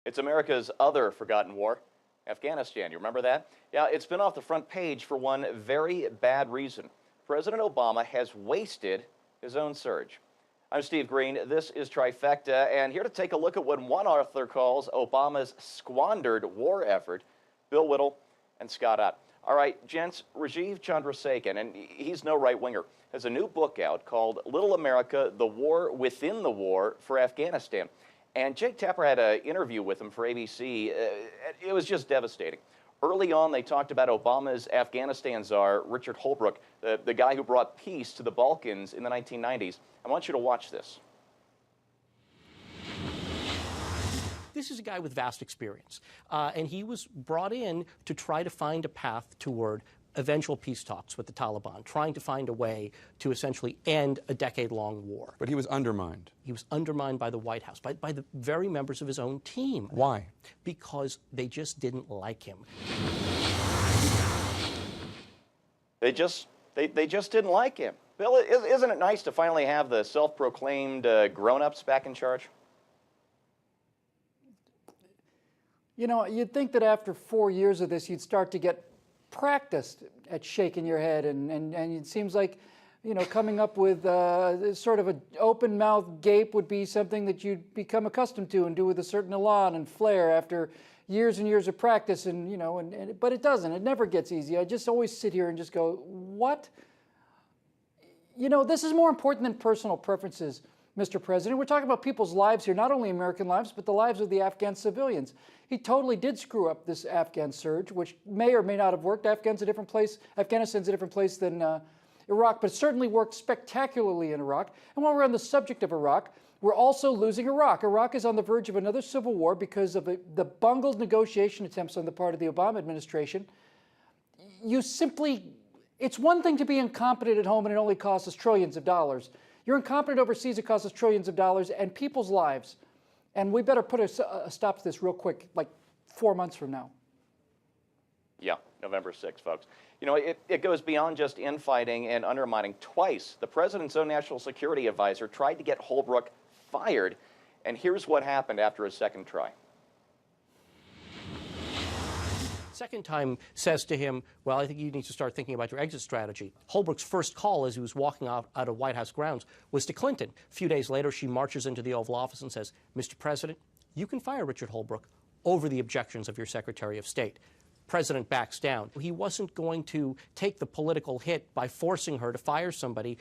It's America's other forgotten war, Afghanistan. You remember that? Yeah, it's been off the front page for one very bad reason. President Obama has wasted his own surge. I'm Steve Green. This is Trifecta, and here to take a look at what one author calls Obama's squandered war effort, Bill Whittle and Scott Ott. All right, gents, Rajiv Chandrasekhar, and he's no right-winger, has a new book out called Little America, The War Within the War for Afghanistan. And Jake Tapper had an interview with him for ABC. It was just devastating. Early on, they talked about Obama's Afghanistan czar, Richard Holbrooke, the guy who brought peace to the Balkans in the 1990s. I want you to watch this. This is a guy with vast experience, and he was brought in to try to find a path toward eventual peace talks with the Taliban, trying to find a way to essentially end a decade-long war. But he was undermined. He was undermined by the White House, by the very members of his own team. Why? Because they just didn't like him. They just didn't like him. Bill, isn't it nice to finally have the self-proclaimed grown-ups back in charge? You know, you'd think that after 4 years of this, you'd start to get practiced at shaking your head, and it seems like, you know, coming up with sort of an open mouth gape would be something that you'd become accustomed to and do with a certain elan and flair after years and years of practice, and you know, but it doesn't. It never gets easy. I just always sit here and just go, what? You know, this is more important than personal preferences, Mr. President. We're talking about people's lives here, not only American lives, but the lives of the Afghan civilians. He totally did screw up this Afghan surge, which may or may not have worked. Afghanistan's a different place than Iraq, but it certainly worked spectacularly in Iraq. And while we're on the subject of Iraq, we're also losing Iraq. Iraq is on the verge of another civil war because of the bungled negotiation attempts on the part of the Obama administration. It's one thing to be incompetent at home and it only costs us trillions of dollars. You're incompetent overseas, it costs us trillions of dollars and people's lives. And we better put a stop to this real quick, like 4 months from now. Yeah, November 6th, folks. You know, it goes beyond just infighting and undermining. Twice, the president's own national security advisor tried to get Holbrooke fired, and here's what happened after his second try. Second time says to him, well, I think you need to start thinking about your exit strategy. Holbrooke's first call as he was walking out of White House grounds was to Clinton. A few days later, she marches into the Oval Office and says, Mr. President, you can fire Richard Holbrooke over the objections of your Secretary of State. President backs down. He wasn't going to take the political hit by forcing her to fire somebody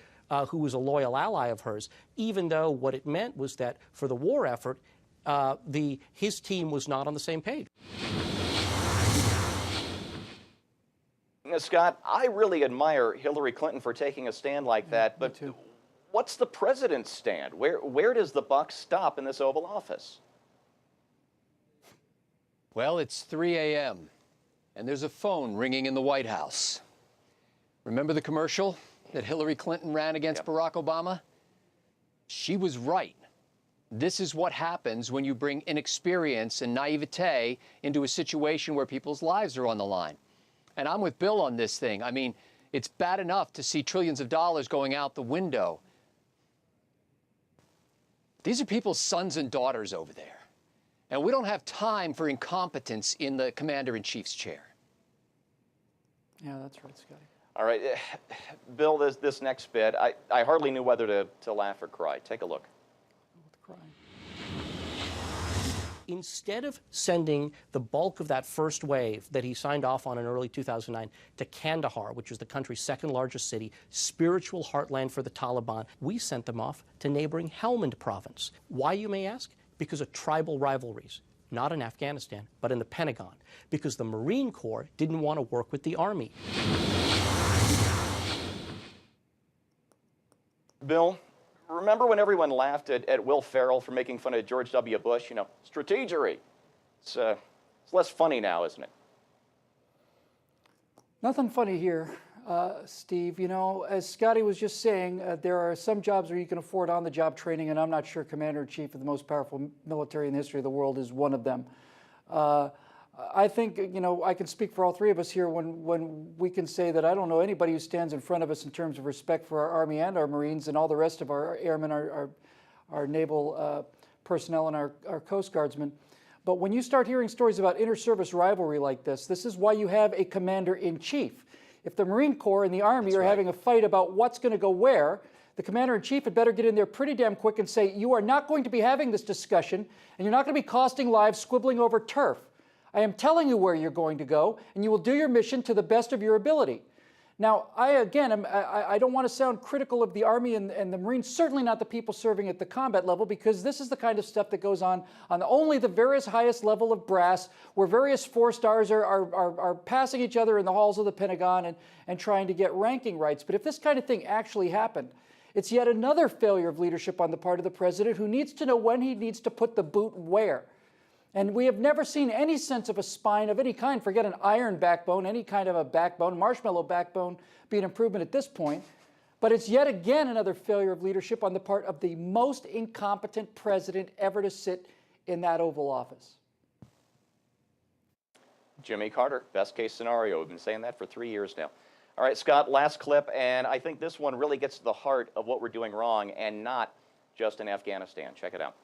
who was a loyal ally of hers, even though what it meant was that for the war effort, his team was not on the same page. Scott, I really admire Hillary Clinton for taking a stand like that, but what's the president's stand? Where does the buck stop in this Oval Office? Well, it's 3 a.m., and there's a phone ringing in the White House. Remember the commercial that Hillary Clinton ran against Barack Obama? She was right. This is what happens when you bring inexperience and naivete into a situation where people's lives are on the line. And I'm with Bill on this thing. I mean, it's bad enough to see trillions of dollars going out the window. These are people's sons and daughters over there. And we don't have time for incompetence in the commander-in-chief's chair. Yeah, that's right, Scotty. All right, Bill, this next bit, I hardly knew whether to laugh or cry. Take a look. Crying. Instead of sending the bulk of that first wave that he signed off on in early 2009 to Kandahar, which was the country's second largest city, spiritual heartland for the Taliban, we sent them off to neighboring Helmand province. Why, you may ask? Because of tribal rivalries, not in Afghanistan, but in the Pentagon, because the Marine Corps didn't want to work with the Army. Bill, remember when everyone laughed at Will Ferrell for making fun of George W. Bush? You know, strategery. It's less funny now, isn't it? Nothing funny here, Steve. You know, as Scotty was just saying, there are some jobs where you can afford on-the-job training, and I'm not sure Commander-in-Chief of the most powerful military in the history of the world is one of them. I think, you know, I can speak for all three of us here when we can say that I don't know anybody who stands in front of us in terms of respect for our Army and our Marines and all the rest of our airmen, our naval personnel, and our Coast Guardsmen. But when you start hearing stories about inter-service rivalry like this is why you have a commander-in-chief. If the Marine Corps and the Army are having a fight about what's going to go where, the commander-in-chief had better get in there pretty damn quick and say, you are not going to be having this discussion, and you're not going to be costing lives squibbling over turf. I am telling you where you're going to go, and you will do your mission to the best of your ability. Now, I don't want to sound critical of the Army and the Marines, certainly not the people serving at the combat level, because this is the kind of stuff that goes on only the various highest level of brass, where various four-stars are passing each other in the halls of the Pentagon and trying to get ranking rights. But if this kind of thing actually happened, it's yet another failure of leadership on the part of the president, who needs to know when he needs to put the boot where. And we have never seen any sense of a spine of any kind, forget an iron backbone, any kind of a backbone, marshmallow backbone be an improvement at this point. But it's yet again another failure of leadership on the part of the most incompetent president ever to sit in that Oval Office. Jimmy Carter, best case scenario. We've been saying that for 3 years now. All right, Scott, last clip, and I think this one really gets to the heart of what we're doing wrong, and not just in Afghanistan. Check it out.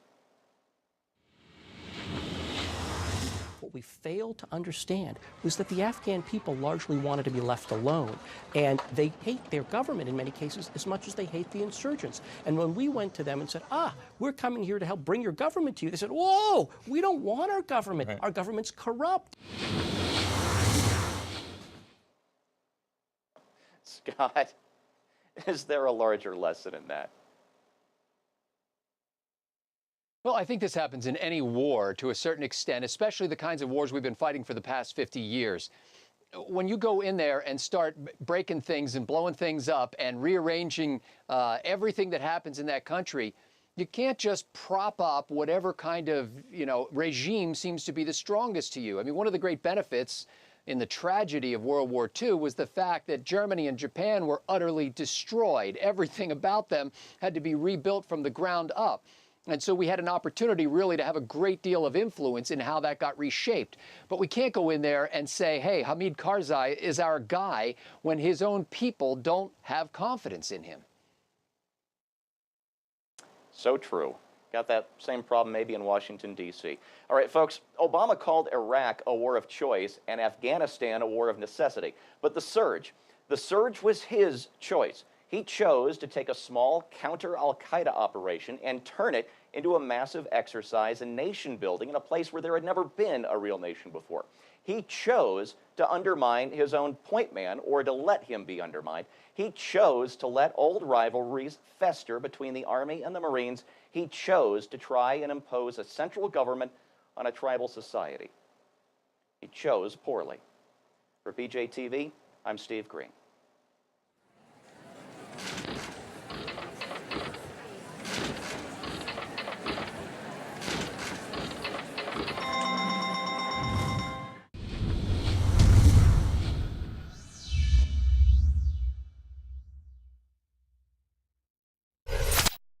What we failed to understand was that the Afghan people largely wanted to be left alone, and they hate their government in many cases as much as they hate the insurgents. And when we went to them and said, we're coming here to help bring your government to you, they said, whoa, we don't want our government. Right. Our government's corrupt. Scott, is there a larger lesson in that? Well, I think this happens in any war to a certain extent, especially the kinds of wars we've been fighting for the past 50 years. When you go in there and start breaking things and blowing things up and rearranging everything that happens in that country, you can't just prop up whatever kind of, regime seems to be the strongest to you. I mean, one of the great benefits in the tragedy of World War II was the fact that Germany and Japan were utterly destroyed. Everything about them had to be rebuilt from the ground up. And so we had an opportunity really to have a great deal of influence in how that got reshaped. But we can't go in there and say, hey, Hamid Karzai is our guy, when his own people don't have confidence in him. So true. Got that same problem maybe in Washington, D.C. All right, folks, Obama called Iraq a war of choice and Afghanistan a war of necessity. But the surge was his choice. He chose to take a small counter-al-Qaeda operation and turn it into a massive exercise in nation building in a place where there had never been a real nation before. He chose to undermine his own point man, or to let him be undermined. He chose to let old rivalries fester between the Army and the Marines. He chose to try and impose a central government on a tribal society. He chose poorly. For BJTV, I'm Steve Green.